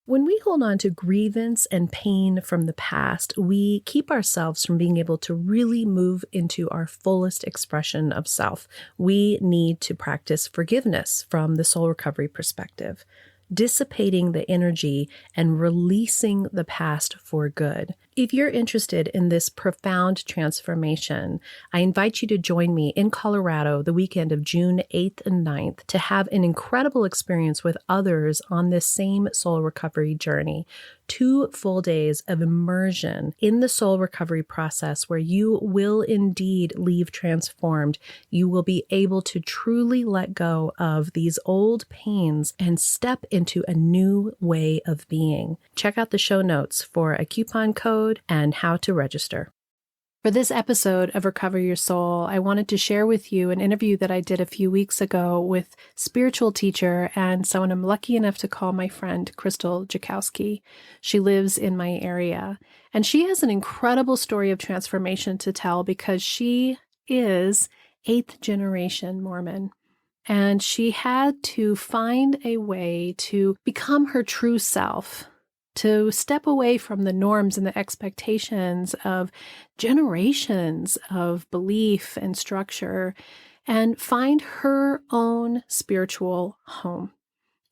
When we hold on to grievance and pain from the past, we keep ourselves from being able to really move into our fullest expression of self. We need to practice forgiveness from the soul recovery perspective, dissipating the energy and releasing the past for good. If you're interested in this profound transformation, I invite you to join me in Colorado the weekend of June 8th and 9th to have an incredible experience with others on this same soul recovery journey. 2 full days of immersion in the soul recovery process where you will indeed leave transformed. You will be able to truly let go of these old pains and step into a new way of being. Check out the show notes for a coupon code and how to register. For this episode of Recover Your Soul, I wanted to share with you an interview that I did a few weeks ago with spiritual teacher and someone I'm lucky enough to call my friend, Krystal Jakosky. She lives in my area, and she has an incredible story of transformation to tell because she is 8th generation Mormon. And she had to find a way to become her true self, to step away from the norms and the expectations of generations of belief and structure and find her own spiritual home.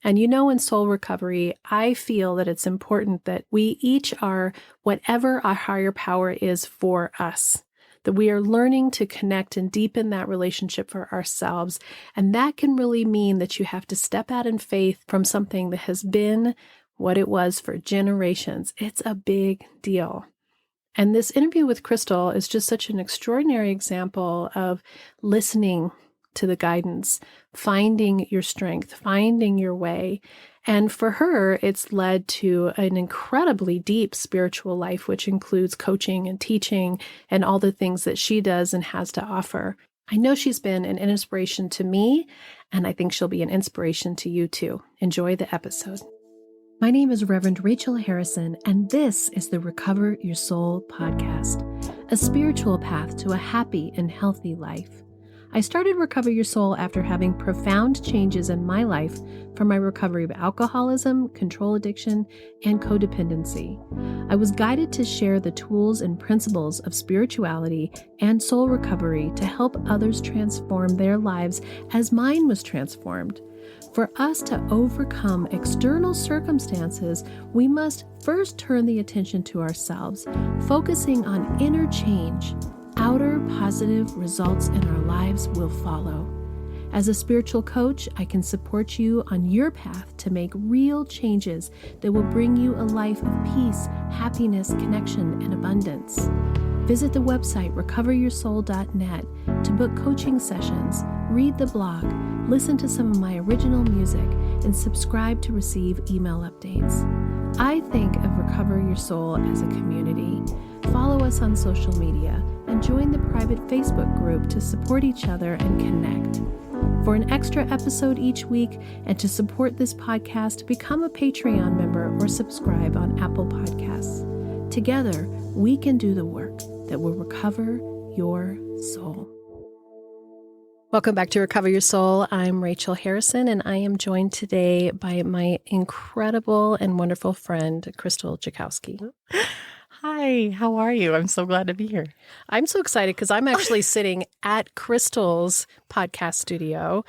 And in soul recovery, I feel that it's important that we each are whatever our higher power is for us, that we are learning to connect and deepen that relationship for ourselves. And that can really mean that you have to step out in faith from something that has been what it was for generations. It's a big deal. And this interview with Krystal is just such an extraordinary example of listening to the guidance, finding your strength, finding your way. And for her, it's led to an incredibly deep spiritual life, which includes coaching and teaching and all the things that she does and has to offer. I know she's been an inspiration to me, and I think she'll be an inspiration to you too. Enjoy the episode. My name is Reverend Rachel Harrison, and this is the Recover Your Soul podcast, a spiritual path to a happy and healthy life. I started Recover Your Soul after having profound changes in my life from my recovery of alcoholism, control addiction, and codependency. I was guided to share the tools and principles of spirituality and soul recovery to help others transform their lives as mine was transformed. For us to overcome external circumstances, we must first turn the attention to ourselves, focusing on inner change. Outer positive results in our lives will follow. As a spiritual coach, I can support you on your path to make real changes that will bring you a life of peace, happiness, connection, and abundance. Visit the website recoveryoursoul.net to book coaching sessions, read the blog, listen to some of my original music, and subscribe to receive email updates. I think of Recover Your Soul as a community. Follow us on social media and join the private Facebook group to support each other and connect. For an extra episode each week and to support this podcast, become a Patreon member or subscribe on Apple Podcasts. Together, we can do the work that will recover your soul. Welcome back to Recover Your Soul. I'm Rachel Harrison, and I am joined today by my incredible and wonderful friend, Krystal Jakosky. Hi, how are you? I'm so glad to be here. I'm so excited because I'm actually sitting at Krystal's podcast studio,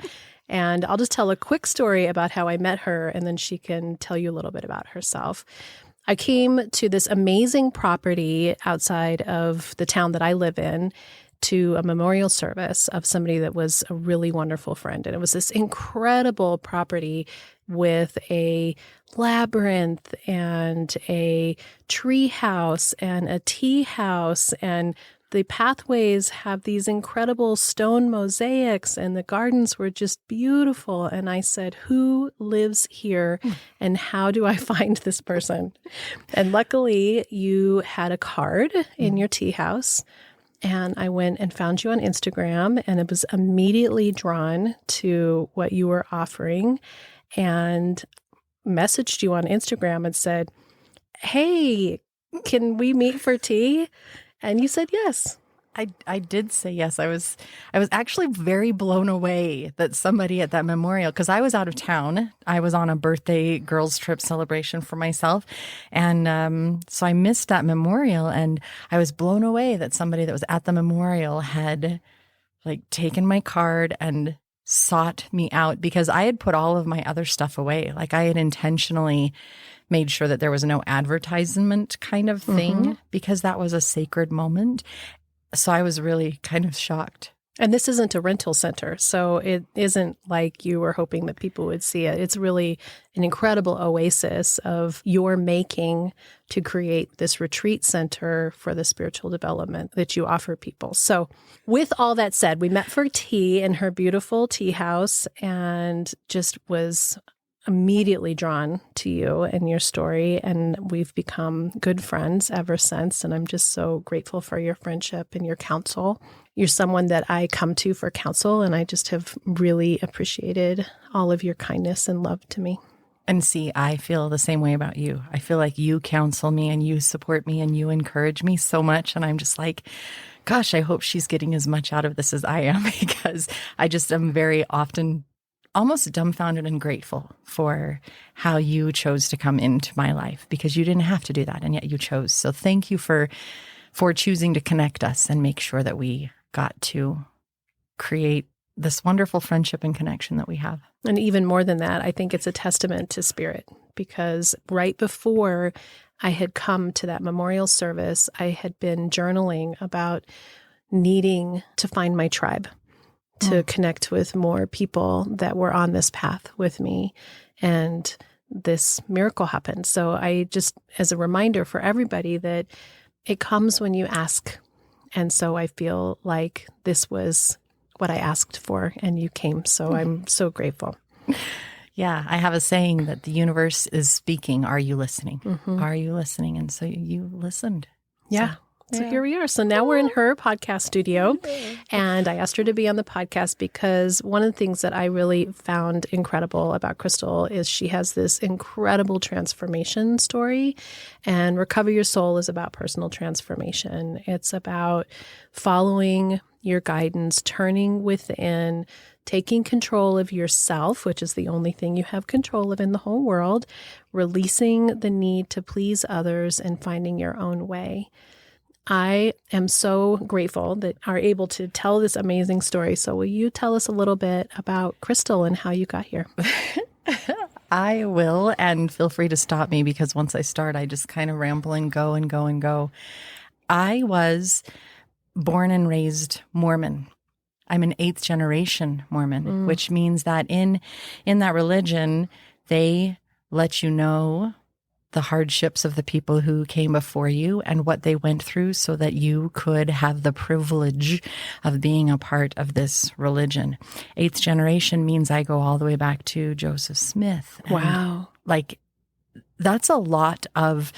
and I'll just tell a quick story about how I met her, and then she can tell you a little bit about herself. I came to this amazing property outside of the town that I live in to a memorial service of somebody that was a really wonderful friend. And it was this incredible property with a labyrinth and a tree house and a tea house, and the pathways have these incredible stone mosaics, and the gardens were just beautiful. And I said, who lives here and how do I find this person? And luckily you had a card in your tea house. And I went and found you on Instagram, and it was immediately drawn to what you were offering, and messaged you on Instagram and said, hey, can we meet for tea? And you said yes. I did say yes. I was actually very blown away that somebody at that memorial, because I was out of town. I was on a birthday girls trip celebration for myself. And so I missed that memorial, and I was blown away that somebody that was at the memorial had like taken my card and sought me out, because I had put all of my other stuff away. Like I had intentionally made sure that there was no advertisement kind of thing, because that was a sacred moment. So I was really kind of shocked. And this isn't a rental center, so it isn't like you were hoping that people would see it. It's really an incredible oasis of your making to create this retreat center for the spiritual development that you offer people. So with all that said, we met for tea in her beautiful tea house and just was immediately drawn to you and your story, and we've become good friends ever since, and I'm just so grateful for your friendship and your counsel. You're someone that I come to for counsel, and I just have really appreciated all of your kindness and love to me. And see, I feel the same way about you. I feel like you counsel me and you support me and you encourage me so much, and I'm just like, gosh, I hope she's getting as much out of this as I am, because I just am very often almost dumbfounded and grateful for how you chose to come into my life, because you didn't have to do that, and yet you chose. So thank you for choosing to connect us and make sure that we got to create this wonderful friendship and connection that we have. And even more than that, I think it's a testament to spirit, because right before I had come to that memorial service, I had been journaling about needing to find my tribe, to connect with more people that were on this path with me. And this miracle happened. So I just, as a reminder for everybody, that it comes when you ask. And so I feel like this was what I asked for, and you came. So I'm so grateful. Yeah, I have a saying that the universe is speaking. Are you listening? Are you listening? And so you listened. Yeah. So here we are. So now we're in her podcast studio, and I asked her to be on the podcast because one of the things that I really found incredible about Krystal is she has this incredible transformation story, and Recover Your Soul is about personal transformation. It's about following your guidance, turning within, taking control of yourself, which is the only thing you have control of in the whole world, releasing the need to please others, and finding your own way. I am so grateful that are able to tell this amazing story. So will you tell us a little bit about Krystal and how you got here? I will, and feel free to stop me, because once I start, I just kind of ramble and go and go and go. I was born and raised Mormon. I'm an 8th generation Mormon, which means that in that religion, they let you know the hardships of the people who came before you and what they went through, so that you could have the privilege of being a part of this religion. 8th generation means I go all the way back to Joseph Smith. Wow. Like, that's a lot of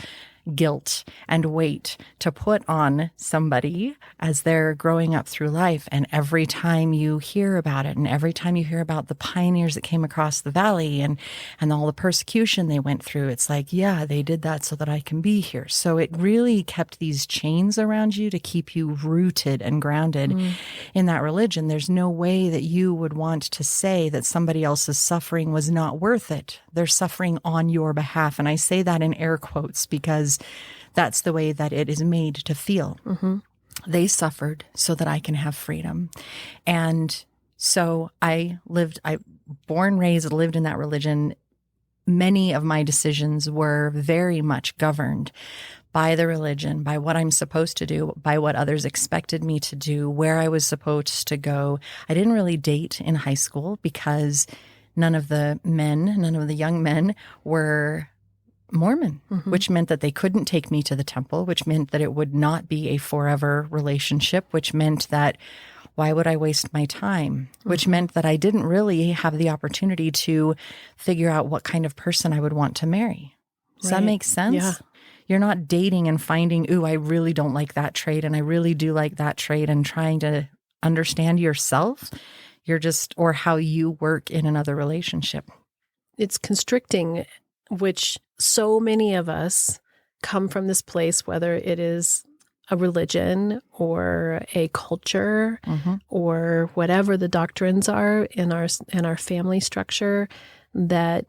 guilt and weight to put on somebody as they're growing up through life. And every time you hear about it, and every time you hear about the pioneers that came across the valley and all the persecution they went through, it's like, yeah, they did that so that I can be here. So it really kept these chains around you to keep you rooted and grounded in that religion. There's no way that you would want to say that somebody else's suffering was not worth it. They're suffering on your behalf. And I say that in air quotes, because that's the way that it is made to feel. They suffered so that I can have freedom. And so born, raised, lived in that religion. Many of my decisions were very much governed by the religion, by what I'm supposed to do, by what others expected me to do, where I was supposed to go. I didn't really date in high school because none of the young men were Mormon, which meant that they couldn't take me to the temple, which meant that it would not be a forever relationship, which meant that why would I waste my time? Which meant that I didn't really have the opportunity to figure out what kind of person I would want to marry. Does that make sense? Yeah. You're not dating and finding, ooh, I really don't like that trait and I really do like that trait, and trying to understand yourself. You're just, or how you work in another relationship. It's constricting, which so many of us come from this place, whether it is a religion or a culture Mm-hmm. or whatever the doctrines are in our family structure that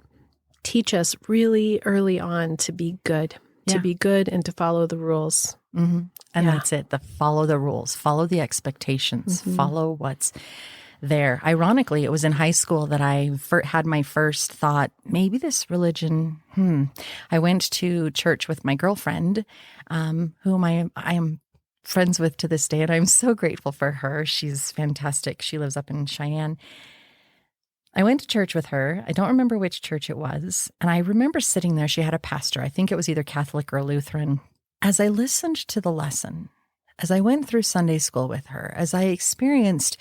teach us really early on to be good, and to follow the rules. Mm-hmm. And Yeah. that's it. Follow the rules, follow the expectations, Mm-hmm. follow what's there. Ironically, it was in high school that I had my first thought, maybe this religion, I went to church with my girlfriend, whom I am friends with to this day, and I'm so grateful for her. She's fantastic. She lives up in Cheyenne. I went to church with her. I don't remember which church it was. And I remember sitting there. She had a pastor. I think it was either Catholic or Lutheran. As I listened to the lesson, as I went through Sunday school with her, as I experienced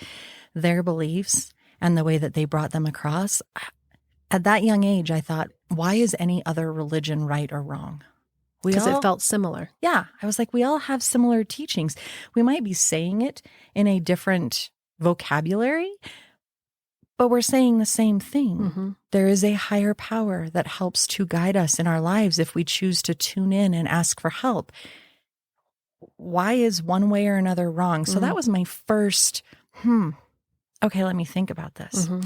their beliefs and the way that they brought them across, at that young age, I thought, why is any other religion right or wrong? Because it felt similar. Yeah. I was like, we all have similar teachings. We might be saying it in a different vocabulary, but we're saying the same thing. Mm-hmm. There is a higher power that helps to guide us in our lives if we choose to tune in and ask for help. Why is one way or another wrong? So that was my first, okay, let me think about this. Mm-hmm.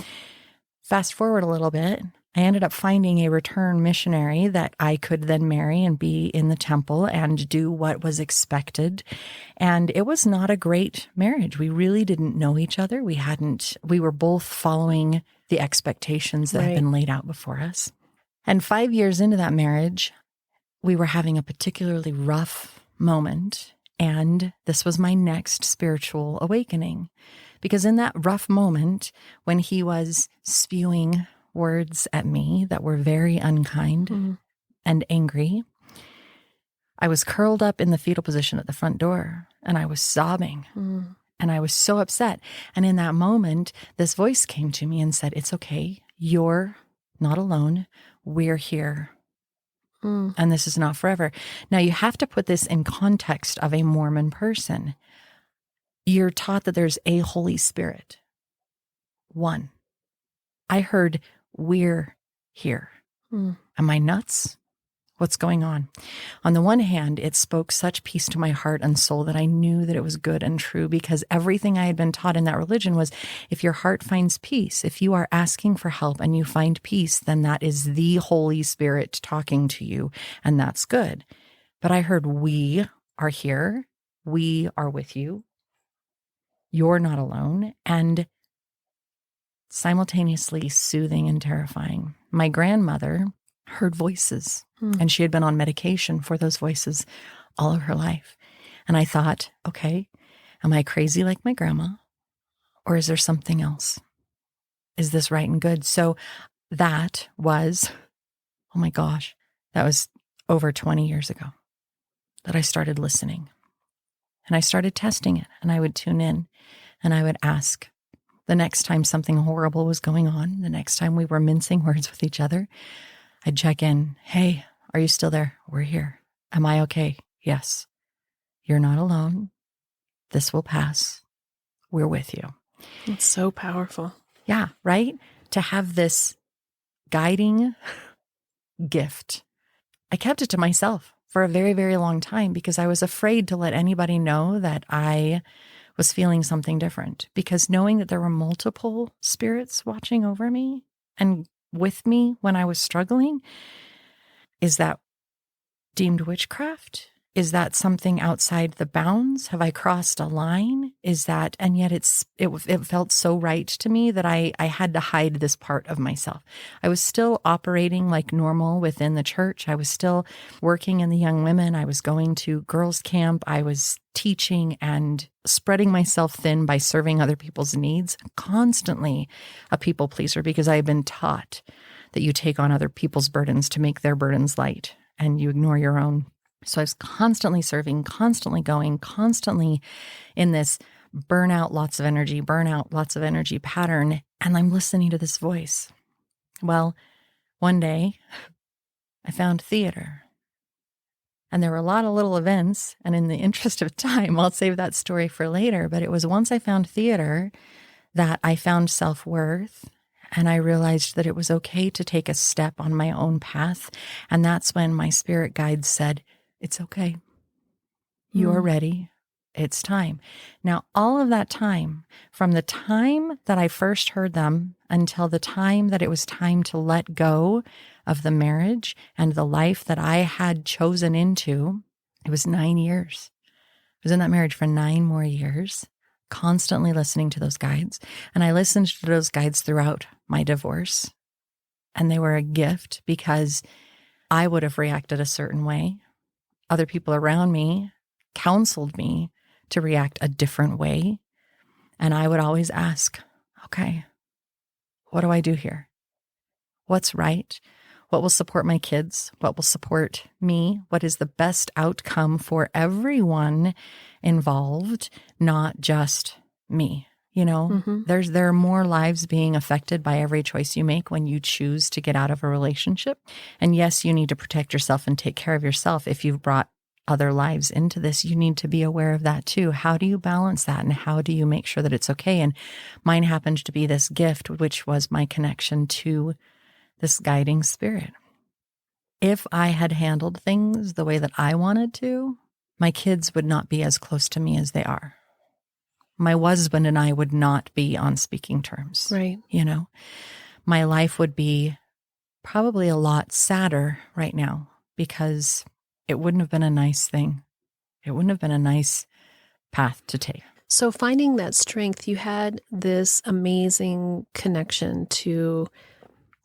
Fast forward a little bit. I ended up finding a return missionary that I could then marry and be in the temple and do what was expected. And it was not a great marriage. We really didn't know each other. We were both following the expectations that had been laid out before us. And 5 years into that marriage, we were having a particularly rough moment. And this was my next spiritual awakening. Because in that rough moment, when he was spewing words at me that were very unkind and angry, I was curled up in the fetal position at the front door and I was sobbing and I was so upset. And in that moment, this voice came to me and said, it's okay. You're not alone. We're here. And this is not forever. Now you have to put this in context of a Mormon person. You're taught that there's a Holy Spirit. One. I heard, we're here. Am I nuts? What's going on? On the one hand, it spoke such peace to my heart and soul that I knew that it was good and true, because everything I had been taught in that religion was, if your heart finds peace, if you are asking for help and you find peace, then that is the Holy Spirit talking to you, and that's good. But I heard, we are here. We are with you. You're not alone. And simultaneously soothing and terrifying. My grandmother heard voices, and she had been on medication for those voices all of her life. And I thought, okay, am I crazy like my grandma? Or is there something else? Is this right and good? So that was, oh my gosh, that was over 20 years ago that I started listening. And I started testing it, and I would tune in and I would ask. The next time something horrible was going on, the next time we were mincing words with each other, I'd check in. Hey, are you still there? We're here. Am I okay? Yes. You're not alone. This will pass. We're with you. It's so powerful. Yeah, right? To have this guiding gift. I kept it to myself for a very, very long time because I was afraid to let anybody know that I was feeling something different, because knowing that there were multiple spirits watching over me and with me when I was struggling, is that deemed witchcraft? Is that something outside the bounds? Have I crossed a line? Is that, and yet it felt so right to me that I had to hide this part of myself. I was still operating like normal within the church. I was still working in the young women. I was going to girls' camp. I was teaching and spreading myself thin by serving other people's needs, constantly a people pleaser, because I had been taught that you take on other people's burdens to make their burdens light and you ignore your own. So I was constantly serving, constantly going, constantly in this burnout, lots of energy pattern. And I'm listening to this voice. Well, one day I found theater. And there were a lot of little events. And in the interest of time, I'll save that story for later. But it was once I found theater that I found self-worth. And I realized that it was okay to take a step on my own path. And that's when my spirit guide said, it's okay. You're ready. It's time. Now, all of that time, from the time that I first heard them until the time that it was time to let go of the marriage and the life that I had chosen into, it was 9 years. I was in that marriage for 9 more years, constantly listening to those guides. And I listened to those guides throughout my divorce. And they were a gift because I would have reacted a certain way. Other people around me counseled me to react a different way. And I would always ask, okay, what do I do here? What's right? What will support my kids? What will support me? What is the best outcome for everyone involved, not just me? There are more lives being affected by every choice you make when you choose to get out of a relationship. And yes, you need to protect yourself and take care of yourself. If you've brought other lives into this, you need to be aware of that too. How do you balance that? And how do you make sure that it's okay? And mine happened to be this gift, which was my connection to this guiding spirit. If I had handled things the way that I wanted to, my kids would not be as close to me as they are. My husband and I would not be on speaking terms. Right. My life would be probably a lot sadder right now because it wouldn't have been a nice thing. It wouldn't have been a nice path to take. So finding that strength, you had this amazing connection to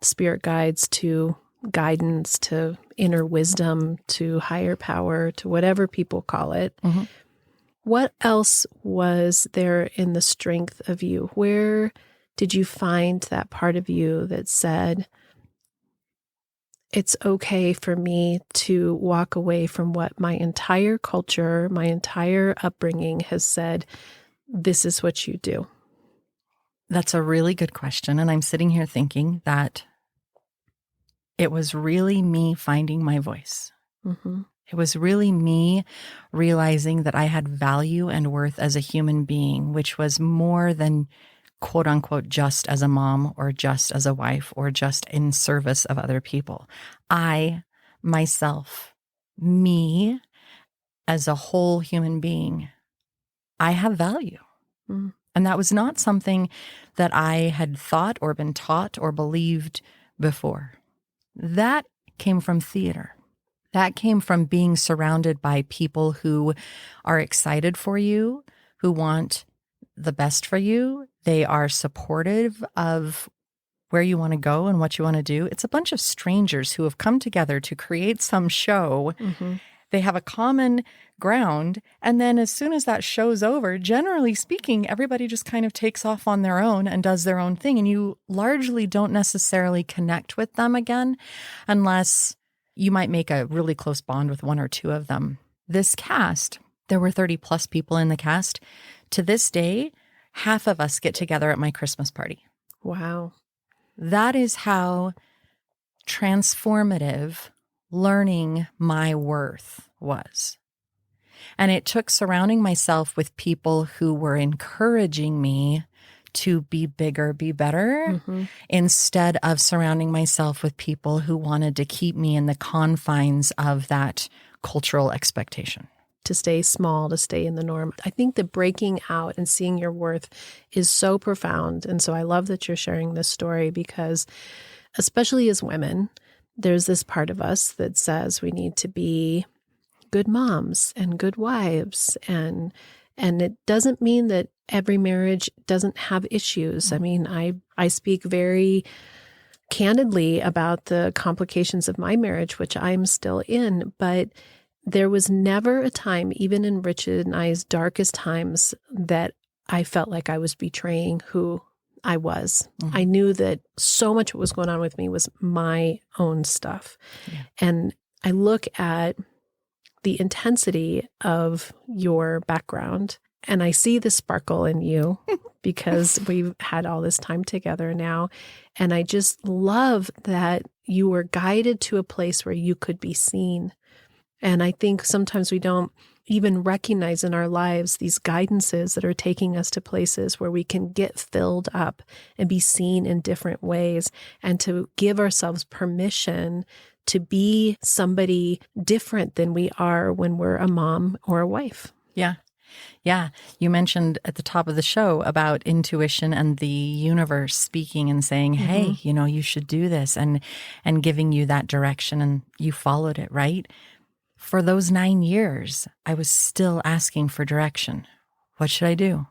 spirit guides, to guidance, to inner wisdom, to higher power, to whatever people call it. Mm-hmm. What else was there in the strength of you? Where did you find that part of you that said, it's okay for me to walk away from what my entire culture, my entire upbringing has said, this is what you do? That's a really good question. And I'm sitting here thinking that it was really me finding my voice. Mm-hmm. It was really me realizing that I had value and worth as a human being, which was more than quote unquote, just as a mom or just as a wife or just in service of other people. I, myself, me as a whole human being, I have value. Mm. And that was not something that I had thought or been taught or believed before. That came from theater. That came from being surrounded by people who are excited for you, who want the best for you. They are supportive of where you want to go and what you want to do. It's a bunch of strangers who have come together to create some show. Mm-hmm. They have a common ground. And then as soon as that show's over, generally speaking, everybody just kind of takes off on their own and does their own thing. And you largely don't necessarily connect with them again unless you might make a really close bond with one or two of them. This cast, there were 30 plus people in the cast. To this day, half of us get together at my Christmas party. Wow. That is how transformative learning my worth was. And it took surrounding myself with people who were encouraging me to be bigger, be better, Mm-hmm. instead of surrounding myself with people who wanted to keep me in the confines of that cultural expectation. To stay small, to stay in the norm. I think that breaking out and seeing your worth is so profound. And so I love that you're sharing this story because, especially as women, there's this part of us that says we need to be good moms and good wives. And it doesn't mean that every marriage doesn't have issues. I mean, I speak very candidly about the complications of my marriage, which I'm still in, but there was never a time, even in Richard and I's darkest times, that I felt like I was betraying who I was. Mm-hmm. I knew that so much of what was going on with me was my own stuff. Yeah. And I look at the intensity of your background and I see the sparkle in you because we've had all this time together now. And I just love that you were guided to a place where you could be seen. And I think sometimes we don't even recognize in our lives these guidances that are taking us to places where we can get filled up and be seen in different ways and to give ourselves permission to be somebody different than we are when we're a mom or a wife. Yeah. Yeah. You mentioned at the top of the show about intuition and the universe speaking and saying, hey, you should do this, and giving you that direction, and you followed it, right? For those 9 years, I was still asking for direction. What should I do?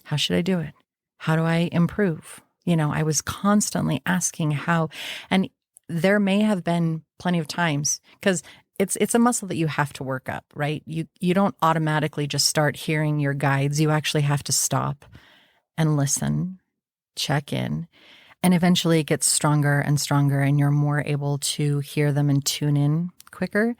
How should I do it? How do I improve? I was constantly asking how, and there may have been plenty of times, because it's a muscle that you have to work up, right? You don't automatically just start hearing your guides. You actually have to stop and listen, check in, and eventually it gets stronger and stronger, and you're more able to hear them and tune in quicker.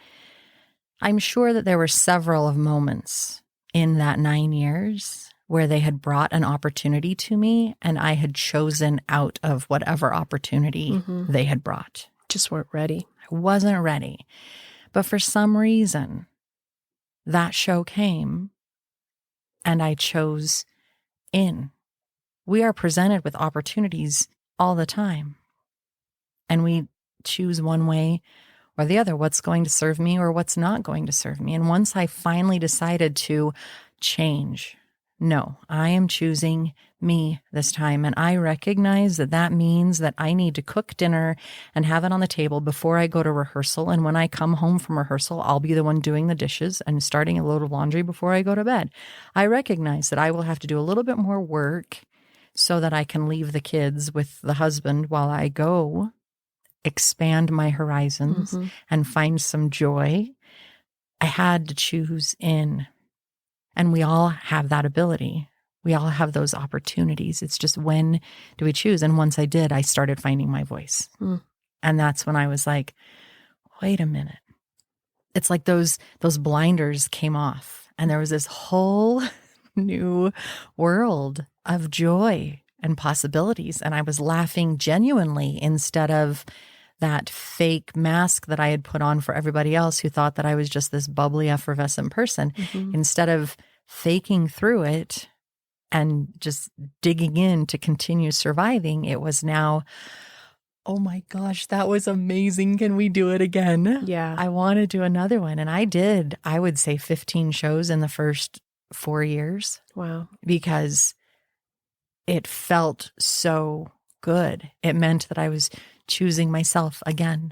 I'm sure that there were several of moments in that 9 years where they had brought an opportunity to me, and I had chosen out of whatever opportunity they had brought. Just weren't ready. I wasn't ready. But for some reason, that show came and I chose in. We are presented with opportunities all the time, and we choose one way or the other, what's going to serve me or what's not going to serve me. And once I finally decided to change, no, I am choosing me this time. And I recognize that that means that I need to cook dinner and have it on the table before I go to rehearsal. And when I come home from rehearsal, I'll be the one doing the dishes and starting a load of laundry before I go to bed. I recognize that I will have to do a little bit more work so that I can leave the kids with the husband while I go expand my horizons and find some joy. I had to choose in. And we all have that ability. We all have those opportunities. It's just, when do we choose? And once I did, I started finding my voice. And that's when I was like, wait a minute. It's like those blinders came off, and there was this whole new world of joy and possibilities. And I was laughing genuinely instead of that fake mask that I had put on for everybody else who thought that I was just this bubbly, effervescent person. Instead of faking through it and just digging in to continue surviving, it was now, oh my gosh, that was amazing. Can we do it again? Yeah. I want to do another one. And I did, I would say 15 shows in the first 4 years. Wow. Because it felt so good. It meant that I was choosing myself again.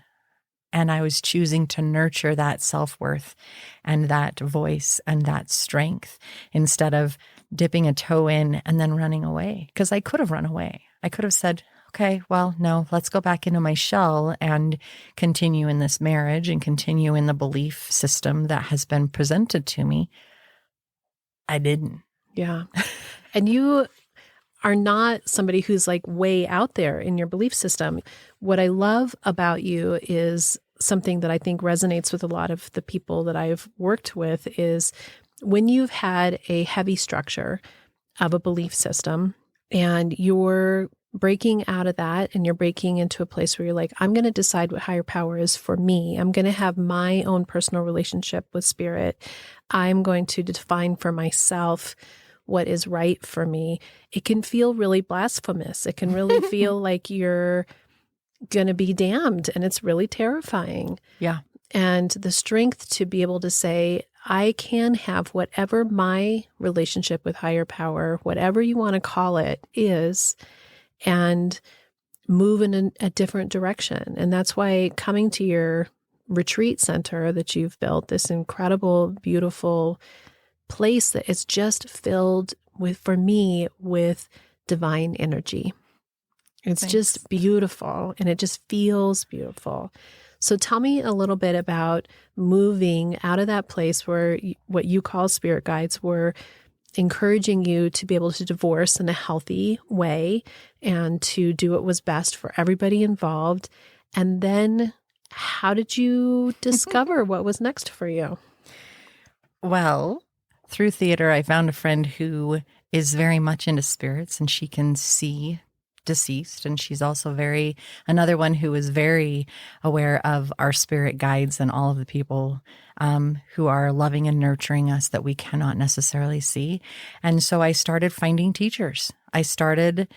And I was choosing to nurture that self-worth and that voice and that strength instead of dipping a toe in and then running away. Because I could have run away. I could have said, okay, well, no, let's go back into my shell and continue in this marriage and continue in the belief system that has been presented to me. I didn't. Yeah. And you are not somebody who's like way out there in your belief system. What I love about you is something that I think resonates with a lot of the people that I've worked with is when you've had a heavy structure of a belief system and you're breaking out of that and you're breaking into a place where you're like, I'm going to decide what higher power is for me. I'm going to have my own personal relationship with spirit. I'm going to define for myself what is right for me. It can feel really blasphemous. It can really feel like you're going to be damned, and it's really terrifying. Yeah. And the strength to be able to say, I can have whatever my relationship with higher power, whatever you want to call it, is, and move in a different direction. And that's why coming to your retreat center that you've built, this incredible, beautiful place that is just filled with, for me, with divine energy. It's Thanks. just beautiful, and it just feels beautiful. So tell me a little bit about moving out of that place where what you call spirit guides were encouraging you to be able to divorce in a healthy way and to do what was best for everybody involved. And then how did you discover what was next for you? Well, through theater, I found a friend who is very much into spirits, and she can see deceased. And she's also another one who is very aware of our spirit guides and all of the people who are loving and nurturing us that we cannot necessarily see. And so I started finding teachers. I started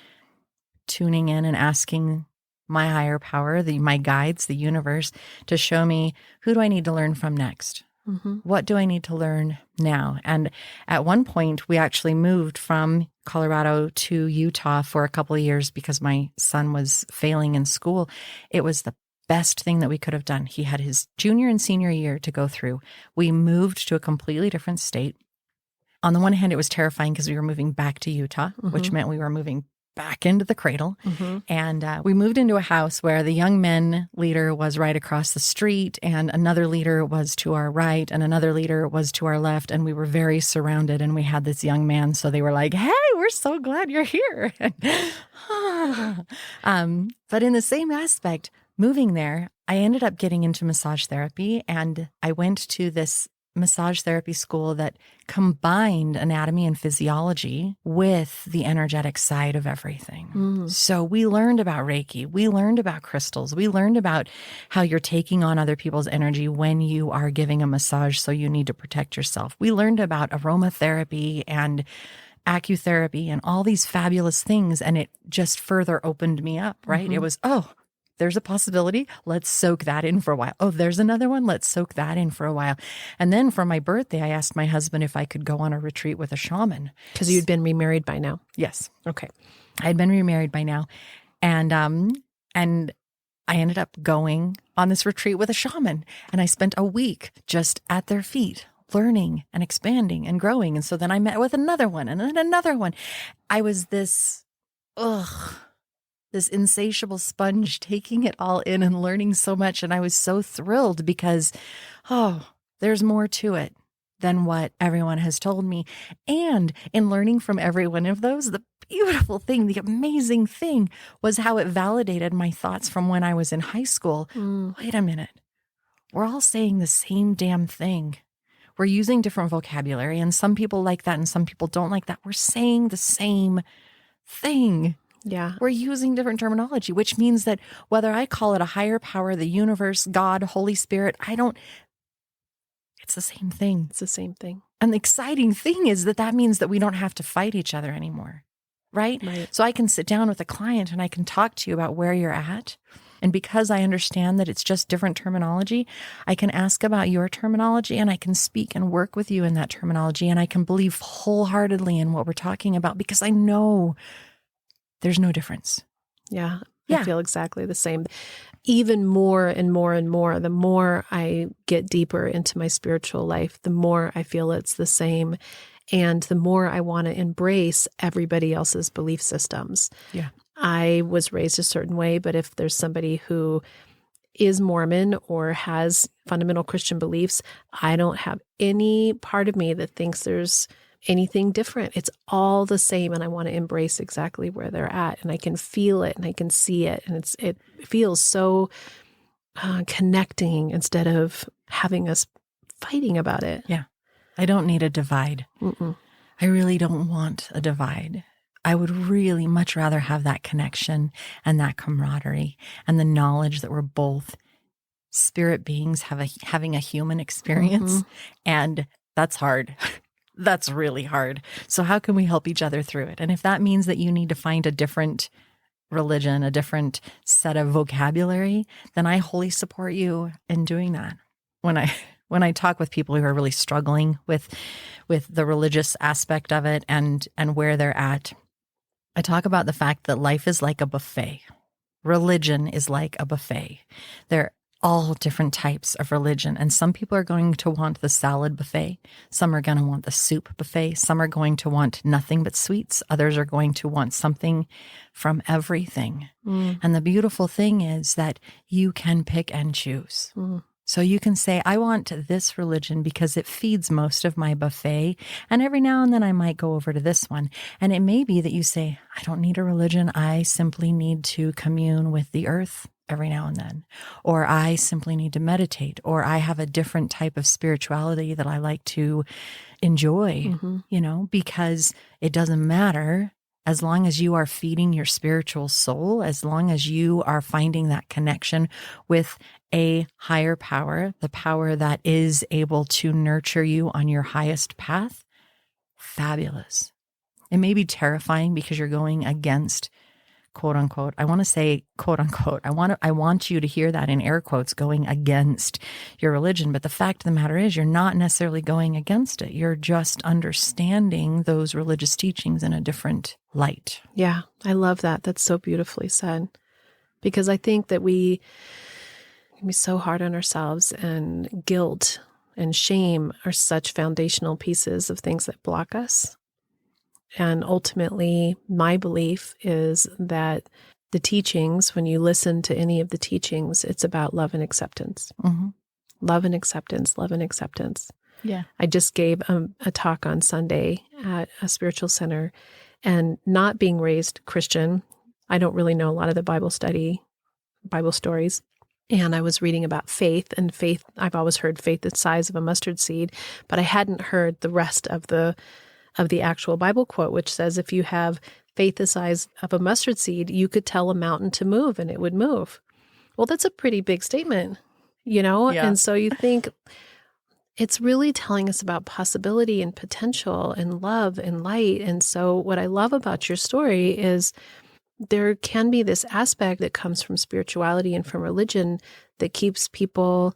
tuning in and asking my higher power, my guides, the universe, to show me, who do I need to learn from next? Mm-hmm. What do I need to learn now? And at one point, we actually moved from Colorado to Utah for a couple of years because my son was failing in school. It was the best thing that we could have done. He had his junior and senior year to go through. We moved to a completely different state. On the one hand, it was terrifying because we were moving back to Utah, which meant we were moving back into the cradle. And we moved into a house where the young men leader was right across the street, and another leader was to our right, and another leader was to our left. And we were very surrounded, and we had this young man. So they were like, hey, we're so glad you're here. But in the same aspect, moving there, I ended up getting into massage therapy, and I went to this massage therapy school that combined anatomy and physiology with the energetic side of everything. So we learned about Reiki. We learned about crystals. We learned about how you're taking on other people's energy when you are giving a massage. So you need to protect yourself. We learned about aromatherapy and acutherapy and all these fabulous things. And it just further opened me up, right? It was, oh, there's a possibility. Let's soak that in for a while. Oh, there's another one. Let's soak that in for a while. And then for my birthday, I asked my husband if I could go on a retreat with a shaman. Because you'd been remarried by now. Yes. Okay. I had been remarried by now. And I ended up going on this retreat with a shaman. And I spent a week just at their feet, learning and expanding and growing. And so then I met with another one and then another one. I was this insatiable sponge, taking it all in and learning so much. And I was so thrilled because, there's more to it than what everyone has told me. And in learning from every one of those, the beautiful thing, the amazing thing was how it validated my thoughts from when I was in high school. Wait a minute. We're all saying the same damn thing. We're using different vocabulary, and some people like that and some people don't like that. We're saying the same thing. Yeah. We're using different terminology, which means that whether I call it a higher power, the universe, God, Holy Spirit, it's the same thing. It's the same thing. And the exciting thing is that means that we don't have to fight each other anymore, right? So I can sit down with a client and I can talk to you about where you're at. And because I understand that it's just different terminology, I can ask about your terminology and I can speak and work with you in that terminology. And I can believe wholeheartedly in what we're talking about because I know there's no difference. Yeah. I feel exactly the same. Even more and more and more, the more I get deeper into my spiritual life, the more I feel it's the same. And the more I want to embrace everybody else's belief systems. Yeah. I was raised a certain way, but if there's somebody who is Mormon or has fundamental Christian beliefs, I don't have any part of me that thinks there's anything different. It's all the same, and I want to embrace exactly where they're at, and I can feel it and I can see it, and it feels so connecting instead of having us fighting about it. Yeah. I don't need a divide. I really don't want a divide. I would really much rather have that connection and that camaraderie and the knowledge that we're both spirit beings having a human experience. And that's hard. That's really hard. So how can we help each other through it? And if that means that you need to find a different religion, a different set of vocabulary, then I wholly support you in doing that. When I talk with people who are really struggling with the religious aspect of it and where they're at, I talk about the fact that life is like a buffet. Religion is like a buffet. They're all different types of religion. And some people are going to want the salad buffet. Some are going to want the soup buffet. Some are going to want nothing but sweets. Others are going to want something from everything. And the beautiful thing is that you can pick and choose. So you can say, I want this religion because it feeds most of my buffet. And every now and then I might go over to this one. And it may be that you say, I don't need a religion. I simply need to commune with the earth every now and then. Or I simply need to meditate. Or I have a different type of spirituality that I like to enjoy, because it doesn't matter. As long as you are feeding your spiritual soul, as long as you are finding that connection with a higher power, the power that is able to nurture you on your highest path, fabulous. It may be terrifying because you're going against quote unquote, I want to say quote unquote, I want you to hear that in air quotes, going against your religion. But the fact of the matter is, you're not necessarily going against it. You're just understanding those religious teachings in a different light. Yeah, I love that. That's so beautifully said. Because I think that we can be so hard on ourselves, and guilt and shame are such foundational pieces of things that block us. And ultimately, my belief is that the teachings, when you listen to any of the teachings, it's about love and acceptance. Mm-hmm. Love and acceptance, love and acceptance. Yeah. I just gave a talk on Sunday at a spiritual center, and not being raised Christian, I don't really know a lot of the Bible stories. And I was reading about faith, and faith, I've always heard faith the size of a mustard seed, but I hadn't heard the rest of the actual Bible quote, which says if you have faith the size of a mustard seed, you could tell a mountain to move and it would move. Well, that's a pretty big statement, Yeah. And so you think it's really telling us about possibility and potential and love and light. And so what I love about your story is there can be this aspect that comes from spirituality and from religion that keeps people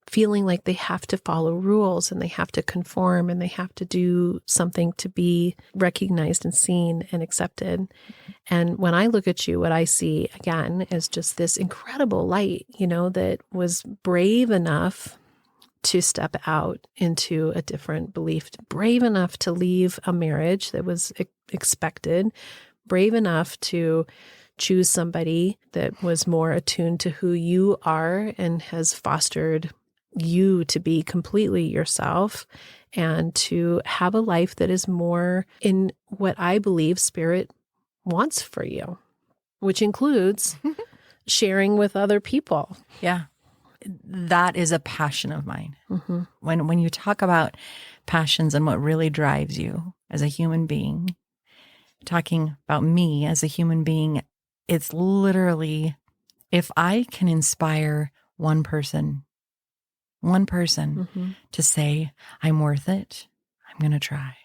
feeling like they have to follow rules and they have to conform and they have to do something to be recognized and seen and accepted. And when I look at you, what I see again is just this incredible light, that was brave enough to step out into a different belief, brave enough to leave a marriage that was expected, brave enough to choose somebody that was more attuned to who you are and has fostered you to be completely yourself and to have a life that is more in what I believe Spirit wants for you, which includes sharing with other people. Yeah. That is a passion of mine. Mm-hmm. When you talk about passions and what really drives you as a human being, talking about me as a human being, it's literally, if I can inspire one person Mm-hmm. to say, I'm worth it, I'm going to try.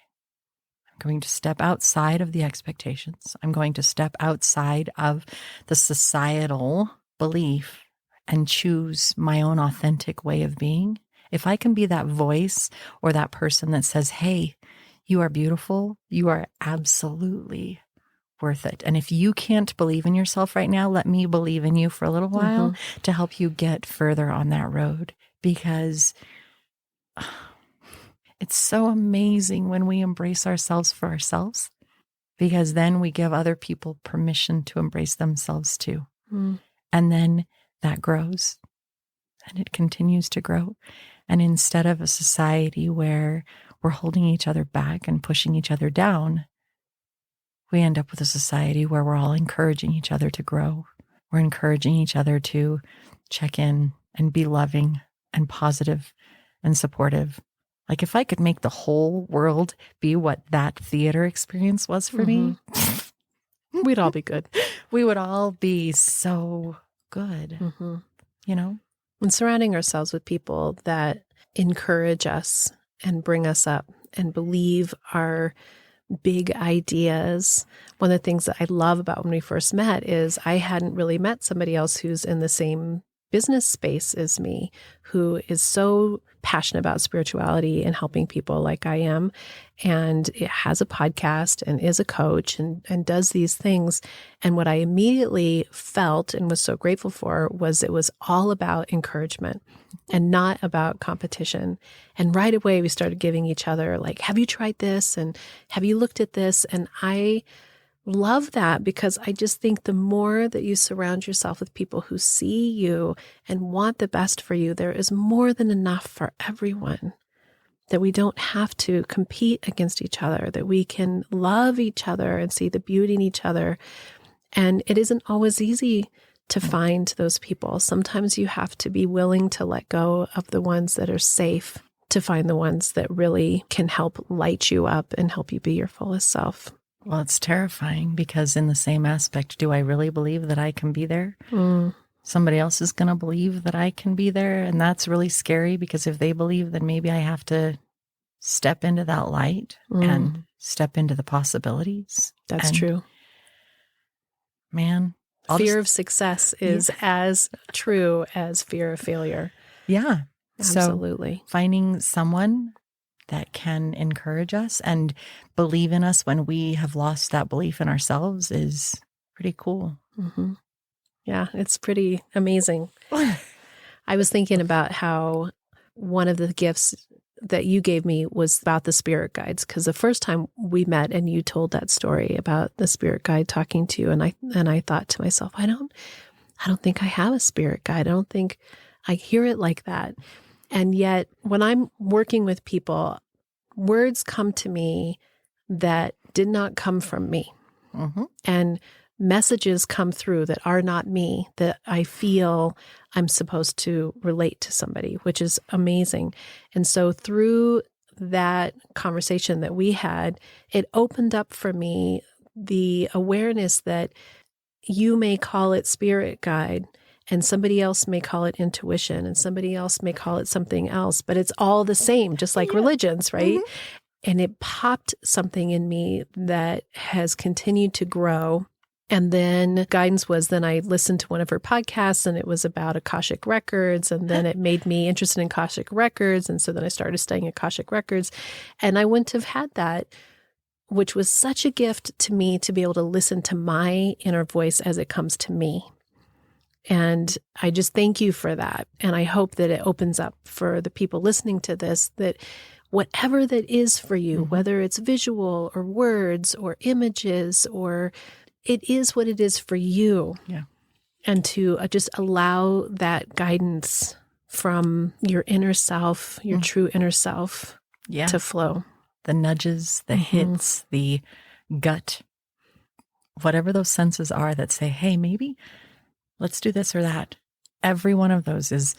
I'm going to step outside of the expectations. I'm going to step outside of the societal belief and choose my own authentic way of being. If I can be that voice or that person that says, hey, you are beautiful, you are absolutely worth it. And if you can't believe in yourself right now, let me believe in you for a little while to help you get further on that road. Because it's so amazing when we embrace ourselves for ourselves, because then we give other people permission to embrace themselves too. Mm. And then that grows and it continues to grow. And instead of a society where we're holding each other back and pushing each other down, we end up with a society where we're all encouraging each other to grow. We're encouraging each other to check in and be loving and positive and supportive. Like if I could make the whole world be what that theater experience was for me, we'd all be good. We would all be so good, And surrounding ourselves with people that encourage us and bring us up and believe our big ideas. One of the things that I love about when we first met is I hadn't really met somebody else who's in the same business space as me, who is so passionate about spirituality and helping people like I am, and it has a podcast and is a coach and does these things. And what I immediately felt and was so grateful for was it was all about encouragement and not about competition. And right away we started giving each other like, have you tried this? And have you looked at this? And I love that because I just think the more that you surround yourself with people who see you and want the best for you, there is more than enough for everyone. That we don't have to compete against each other, that we can love each other and see the beauty in each other. And it isn't always easy to find those people. Sometimes you have to be willing to let go of the ones that are safe to find the ones that really can help light you up and help you be your fullest self. Well, it's terrifying because in the same aspect, do I really believe that I can be there? Somebody else is going to believe that I can be there. And that's really scary because if they believe, then maybe I have to step into that light and step into the possibilities. That's true. man. Fear of success is as true as fear of failure. Yeah. Absolutely. So finding someone that can encourage us and believe in us when we have lost that belief in ourselves is pretty cool. Mm-hmm. Yeah, it's pretty amazing. I was thinking about how one of the gifts that you gave me was about the spirit guides, because the first time we met and you told that story about the spirit guide talking to you, and I thought to myself, I don't think I have a spirit guide. I don't think I hear it like that. And yet when I'm working with people, words come to me that did not come from me. Mm-hmm. And messages come through that are not me, that I feel I'm supposed to relate to somebody, which is amazing. And so through that conversation that we had, it opened up for me the awareness that you may call it spirit guide, and somebody else may call it intuition, and somebody else may call it something else, but it's all the same, just like religions, right? Mm-hmm. And it popped something in me that has continued to grow. And then guidance was, then I listened to one of her podcasts and it was about Akashic Records. And then it made me interested in Akashic Records. And so then I started studying Akashic Records. And I wouldn't have had that, which was such a gift to me to be able to listen to my inner voice as it comes to me. And I just thank you for that. And I hope that it opens up for the people listening to this, that whatever that is for you, mm-hmm. whether it's visual or words or images, or it is what it is for you. Yeah. And to just allow that guidance from your inner self, your true inner self, to flow. The nudges, the hits, the gut, whatever those senses are that say, hey, maybe let's do this or that. Every one of those is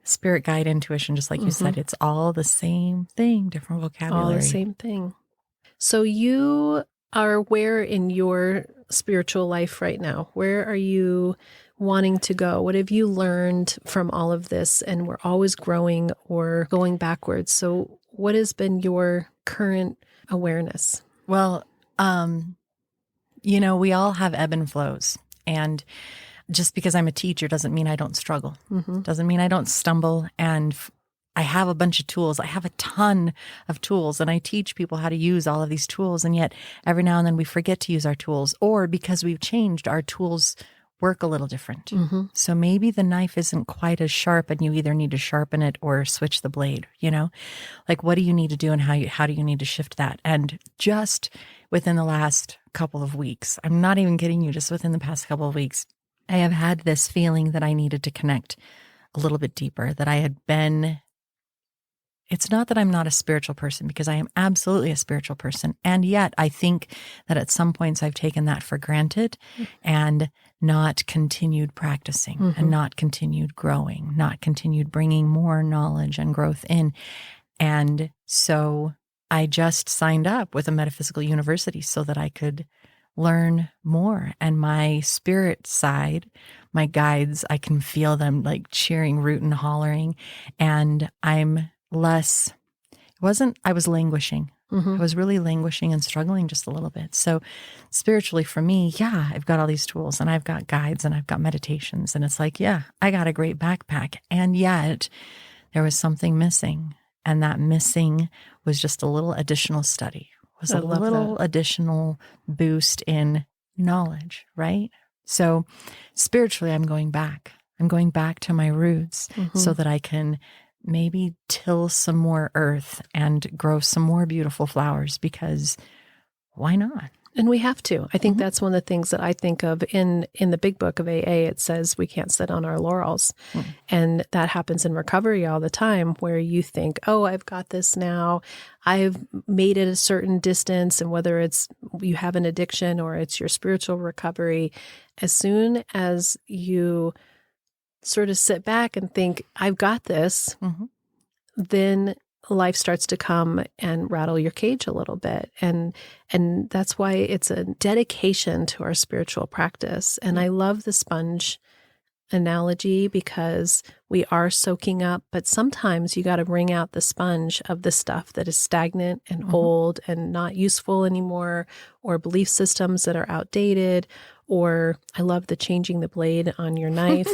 spirit guide, intuition, just like you said. It's all the same thing, different vocabulary. All the same thing. So you are where in your spiritual life right now? Where are you wanting to go? What have you learned from all of this? And we're always growing or going backwards. So what has been your current awareness? Well, we all have ebb and flows. And just because I'm a teacher doesn't mean I don't struggle. Mm-hmm. Doesn't mean I don't stumble. And I have a bunch of tools. I have a ton of tools, and I teach people how to use all of these tools. And yet every now and then we forget to use our tools, or because we've changed, our tools work a little different. Mm-hmm. So maybe the knife isn't quite as sharp and you either need to sharpen it or switch the blade, Like, what do you need to do and how do you need to shift that? And just within the last couple of weeks, I'm not even kidding you, just within the past couple of weeks, I have had this feeling that I needed to connect a little bit deeper, that I had been. It's not that I'm not a spiritual person, because I am absolutely a spiritual person. And yet I think that at some points I've taken that for granted and not continued practicing and not continued growing, not continued bringing more knowledge and growth in. And so I just signed up with a metaphysical university so that I could learn more. And my spirit side, my guides, I can feel them like cheering, rooting, and hollering. And I'm less, I was languishing. I was really languishing and struggling just a little bit. So spiritually for me, I've got all these tools and I've got guides and I've got meditations. And it's like, I got a great backpack. And yet there was something missing. And that missing was just a little additional study, was a little additional boost in knowledge, right? So spiritually, I'm going back. I'm going back to my roots so that I can maybe till some more earth and grow some more beautiful flowers, because why not? And we have to. I think that's one of the things that I think of in the big book of AA. It says we can't sit on our laurels. And that happens in recovery all the time, where you think, oh, I've got this now. I've made it a certain distance. And whether it's you have an addiction or it's your spiritual recovery, as soon as you sort of sit back and think, I've got this, then life starts to come and rattle your cage a little bit. And that's why it's a dedication to our spiritual practice. And I love the sponge analogy, because we are soaking up, but sometimes you got to wring out the sponge of the stuff that is stagnant and old and not useful anymore, or belief systems that are outdated, or I love the changing the blade on your knife,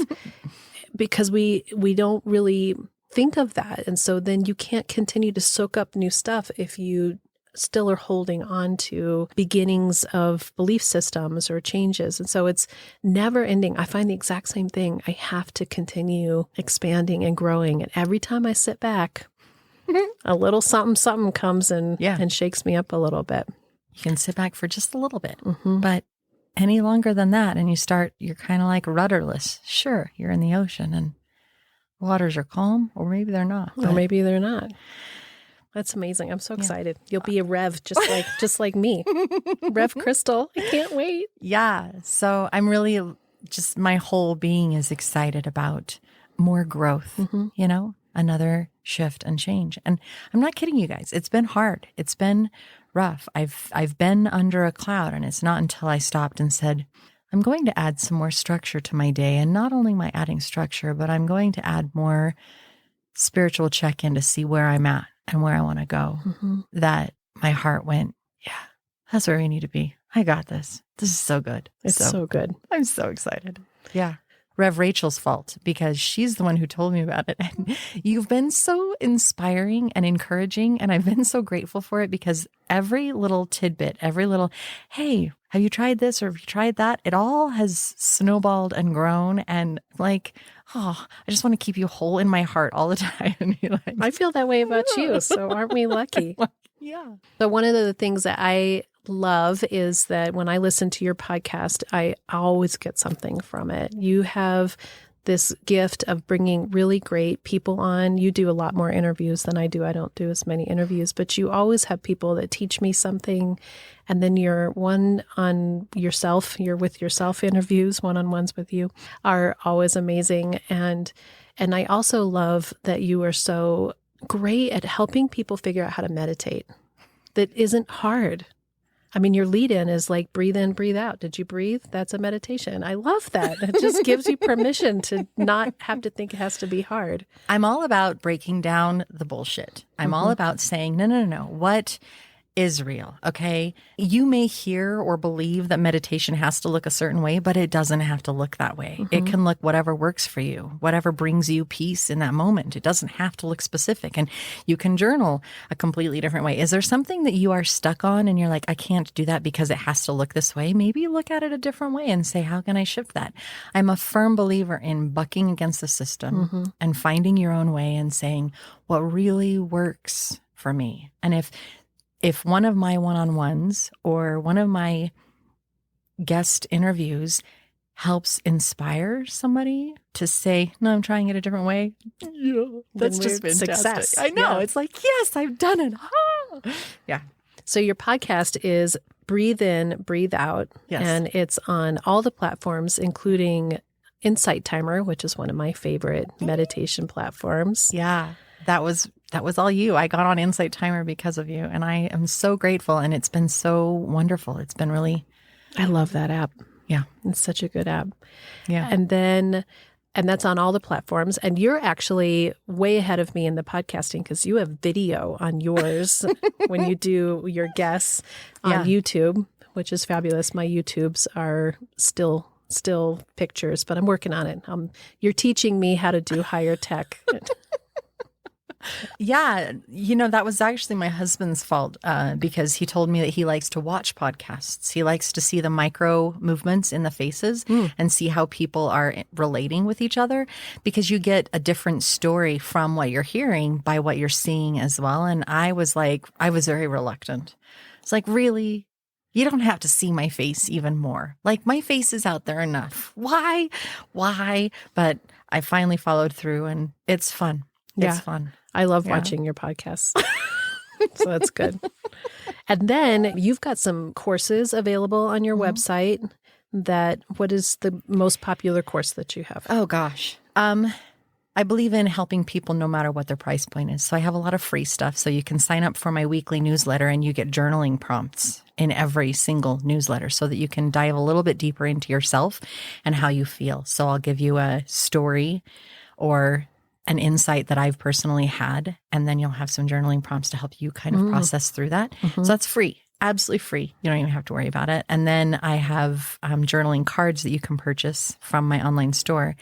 because we don't really think of that. And so then you can't continue to soak up new stuff if you still are holding on to beginnings of belief systems or changes. And so it's never ending. I find the exact same thing. I have to continue expanding and growing. And every time I sit back, a little something comes and shakes me up a little bit. You can sit back for just a little bit, but any longer than that, and you're kind of like rudderless. Sure, you're in the ocean and waters are calm, or maybe they're not. Or maybe they're not. That's amazing. I'm so excited. You'll be a Rev just like me. Rev Krystal. I can't wait. Yeah. So I'm really my whole being is excited about more growth, another shift and change. And I'm not kidding you guys. It's been hard. It's been rough. I've been under a cloud, and it's not until I stopped and said, I'm going to add some more structure to my day. And not only am I adding structure, but I'm going to add more spiritual check-in to see where I'm at and where I want to go, that my heart went, yeah, that's where we need to be. I got this. This is so good. It's so good. I'm so excited. Yeah. Rev Rachel's fault, because she's the one who told me about it. And you've been so inspiring and encouraging, and I've been so grateful for it, because every little tidbit, every little, hey, have you tried this or have you tried that? It all has snowballed and grown, and like, oh, I just want to keep you whole in my heart all the time. And you're like, I feel that way about you. So aren't we lucky? Yeah. So one of the things that I love is that when I listen to your podcast, I always get something from it. You have this gift of bringing really great people on. You do a lot more interviews than I do. I don't do as many interviews, but you always have people that teach me something. And then your one on yourself, your with yourself interviews, one-on-ones with you, are always amazing. And I also love that you are so great at helping people figure out how to meditate. That isn't hard. I mean, your lead in is like breathe in, breathe out. Did you breathe? That's a meditation. I love that. It just gives you permission to not have to think it has to be hard. I'm all about breaking down the bullshit. I'm all about saying, no. What is real? Okay. You may hear or believe that meditation has to look a certain way, but it doesn't have to look that way. It can look whatever works for you, whatever brings you peace in that moment. It doesn't have to look specific, and you can journal a completely different way. Is there something that you are stuck on and you're like, I can't do that because it has to look this way? Maybe look at it a different way and say, how can I shift that? I'm a firm believer in bucking against the system and finding your own way and saying what really works for me. And if one of my one-on-ones or one of my guest interviews helps inspire somebody to say, no, I'm trying it a different way. Yeah, that's just fantastic. Success. I know. Yeah. It's like, yes, I've done it. Ah. Yeah. So your podcast is Breathe In, Breathe Out. Yes. And it's on all the platforms, including Insight Timer, which is one of my favorite meditation platforms. Yeah. That was all you. I got on Insight Timer because of you, and I am so grateful, and it's been so wonderful. It's been really... I love that app. Yeah. It's such a good app. Yeah. And that's on all the platforms. And you're actually way ahead of me in the podcasting, because you have video on yours when you do your guests on YouTube, which is fabulous. My YouTubes are still pictures, but I'm working on it. You're teaching me how to do higher tech. Yeah. That was actually my husband's fault, because he told me that he likes to watch podcasts. He likes to see the micro movements in the faces and see how people are relating with each other, because you get a different story from what you're hearing by what you're seeing as well. And I was very reluctant. It's like, really? You don't have to see my face even more. Like, my face is out there enough. Why? But I finally followed through, and it's fun. It's fun. I love watching your podcasts. So that's good. And then you've got some courses available on your website. What is the most popular course that you have? Oh, gosh. I believe in helping people no matter what their price point is. So I have a lot of free stuff. So you can sign up for my weekly newsletter, and you get journaling prompts in every single newsletter so that you can dive a little bit deeper into yourself and how you feel. So I'll give you a story or an insight that I've personally had, and then you'll have some journaling prompts to help you kind of process through that. So that's free. absolutely free. You don't even have to worry about it. And then I have journaling cards that you can purchase from my online store.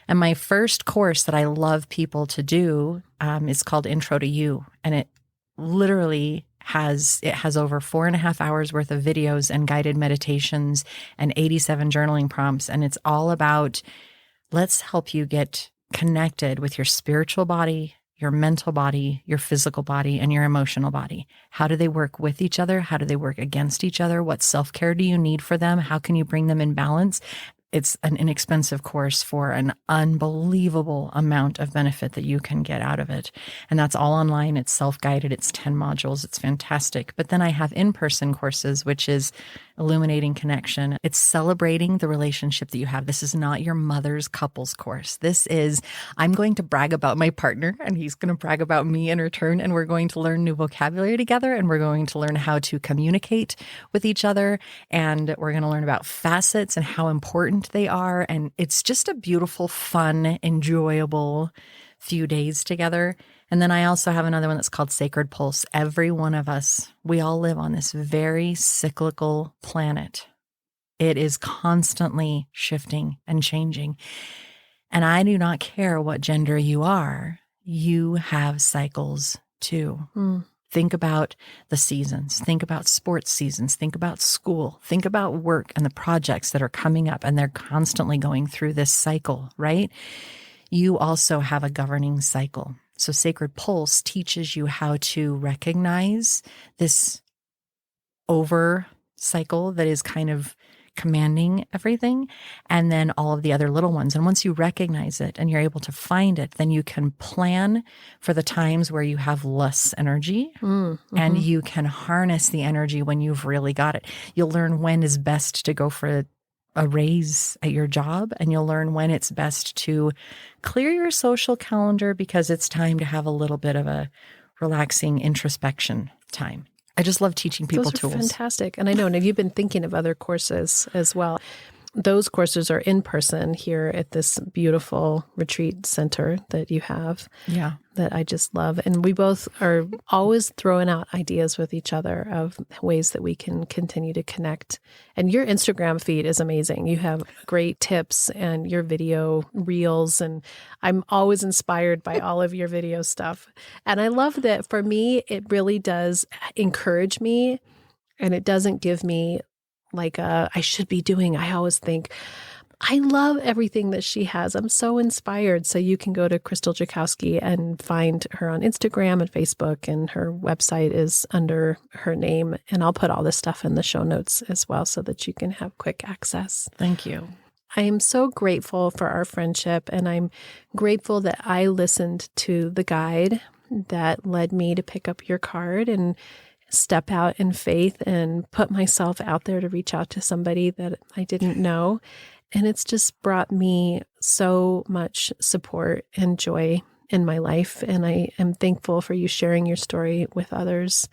And my first course that I love people to do is called Intro to You. And it literally has over 4.5 hours worth of videos and guided meditations and 87 journaling prompts. And it's all about, let's help you get connected with your spiritual body, your mental body, your physical body, and your emotional body. How do they work with each other? How do they work against each other? What self-care do you need for them? How can you bring them in balance? It's an inexpensive course for an unbelievable amount of benefit that you can get out of it. And that's all online. It's self-guided. It's 10 modules. It's fantastic. But then I have in-person courses, which is Illuminating Connection. It's celebrating the relationship that you have. This is not your mother's couples course. This is, I'm going to brag about my partner and he's going to brag about me in return. And we're going to learn new vocabulary together. And we're going to learn how to communicate with each other. And we're going to learn about facets and how important they are. And it's just a beautiful, fun, enjoyable few days together. And then I also have another one that's called Sacred Pulse. Every one of us, we all live on this very cyclical planet. It is constantly shifting and changing. And I do not care what gender you are, you have cycles too. Think about the seasons. Think about sports seasons. Think about school. Think about work and the projects that are coming up, and they're constantly going through this cycle, right? You also have a governing cycle. So Sacred Pulse teaches you how to recognize this over cycle that is kind of commanding everything, and then all of the other little ones. And once you recognize it and you're able to find it, then you can plan for the times where you have less energy, and you can harness the energy when you've really got it. You'll learn when is best to go for a raise at your job, and you'll learn when it's best to clear your social calendar because it's time to have a little bit of a relaxing introspection time. I just love teaching people Those are tools. Fantastic. And I know, and you've been thinking of other courses as well. Those courses are in person here at this beautiful retreat center that you have. Yeah. That I just love. And we both are always throwing out ideas with each other of ways that we can continue to connect. And your Instagram feed is amazing. You have great tips and your video reels. And I'm always inspired by all of your video stuff. And I love that for me, it really does encourage me. And it doesn't give me like I should be doing. I always think, I love everything that she has. I'm so inspired. So you can go to Krystal Jakosky and find her on Instagram and Facebook, and her website is under her name. And I'll put all this stuff in the show notes as well so that you can have quick access. Thank you. I am so grateful for our friendship, and I'm grateful that I listened to the guide that led me to pick up your card and step out in faith and put myself out there to reach out to somebody that I didn't know. And it's just brought me so much support and joy in my life. And I am thankful for you sharing your story with others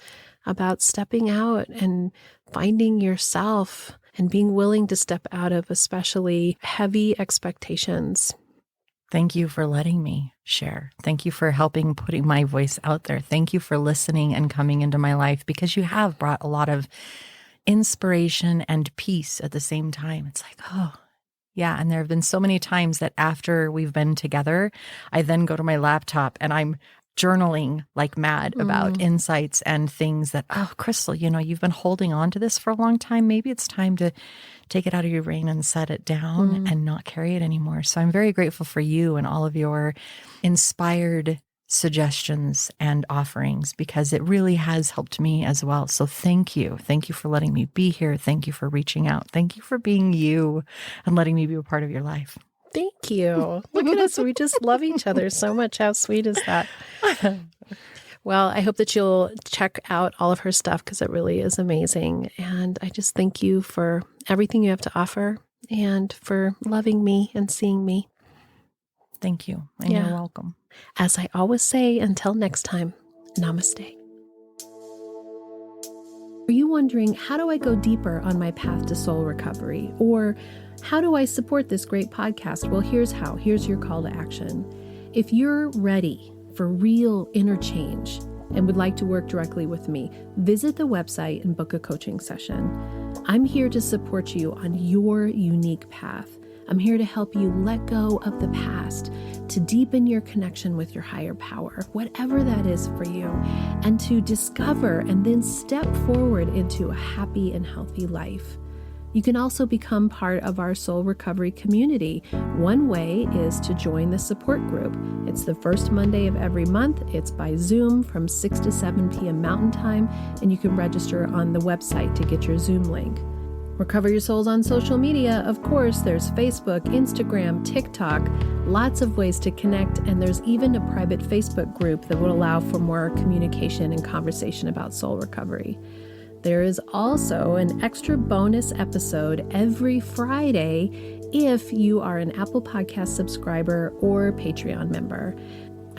about stepping out and finding yourself and being willing to step out of especially heavy expectations. Thank you for letting me share. Thank you for helping putting my voice out there. Thank you for listening and coming into my life, because you have brought a lot of inspiration and peace at the same time. It's like, oh, yeah. And there have been so many times that after we've been together, I then go to my laptop and I'm journaling like mad about insights and things that, oh, Krystal, you've been holding on to this for a long time. Maybe it's time to take it out of your brain and set it down and not carry it anymore. So I'm very grateful for you and all of your inspired suggestions and offerings, because it really has helped me as well. So thank you. Thank you for letting me be here. Thank you for reaching out. Thank you for being you and letting me be a part of your life. Thank you. Look at us. We just love each other so much. How sweet is that? Well, I hope that you'll check out all of her stuff, because it really is amazing. And I just thank you for everything you have to offer and for loving me and seeing me. Thank you. And you're welcome. As I always say, until next time, namaste. Are you wondering, how do I go deeper on my path to soul recovery? Or how do I support this great podcast? Well, here's how. Here's your call to action. If you're ready for real inner change, and would like to work directly with me, visit the website and book a coaching session. I'm here to support you on your unique path. I'm here to help you let go of the past, to deepen your connection with your higher power, whatever that is for you, and to discover and then step forward into a happy and healthy life. You can also become part of our soul recovery community. One way is to join the support group. It's the first Monday of every month. It's by Zoom from 6 to 7 p.m. Mountain Time, and you can register on the website to get your Zoom link. Recover Your Souls on social media. Of course, there's Facebook, Instagram, TikTok, lots of ways to connect, and there's even a private Facebook group that will allow for more communication and conversation about soul recovery. There is also an extra bonus episode every Friday if you are an Apple Podcast subscriber or Patreon member.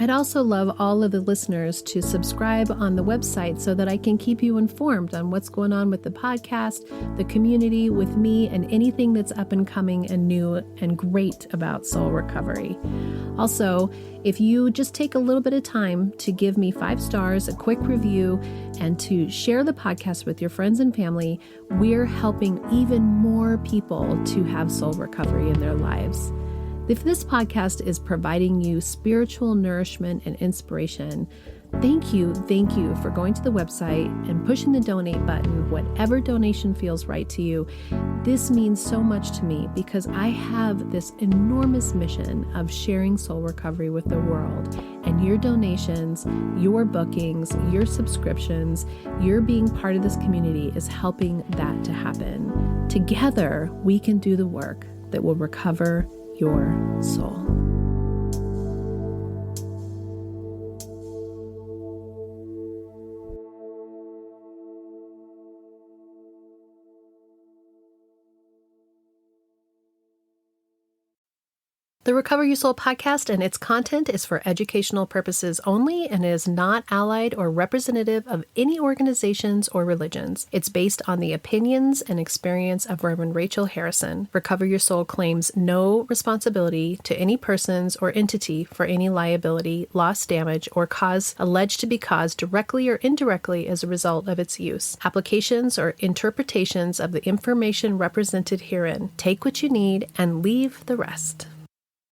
I'd also love all of the listeners to subscribe on the website so that I can keep you informed on what's going on with the podcast, the community, with me, and anything that's up and coming and new and great about soul recovery. Also, if you just take a little bit of time to give me 5 stars, a quick review, and to share the podcast with your friends and family, we're helping even more people to have soul recovery in their lives. If this podcast is providing you spiritual nourishment and inspiration, thank you for going to the website and pushing the donate button, whatever donation feels right to you. This means so much to me because I have this enormous mission of sharing soul recovery with the world. And your donations, your bookings, your subscriptions, your being part of this community is helping that to happen. Together, we can do the work that will recover your soul. The Recover Your Soul podcast and its content is for educational purposes only and is not allied or representative of any organizations or religions. It's based on the opinions and experience of Reverend Rachel Harrison. Recover Your Soul claims no responsibility to any persons or entity for any liability, loss, damage, or cause alleged to be caused directly or indirectly as a result of its use. Applications or interpretations of the information represented herein. Take what you need and leave the rest.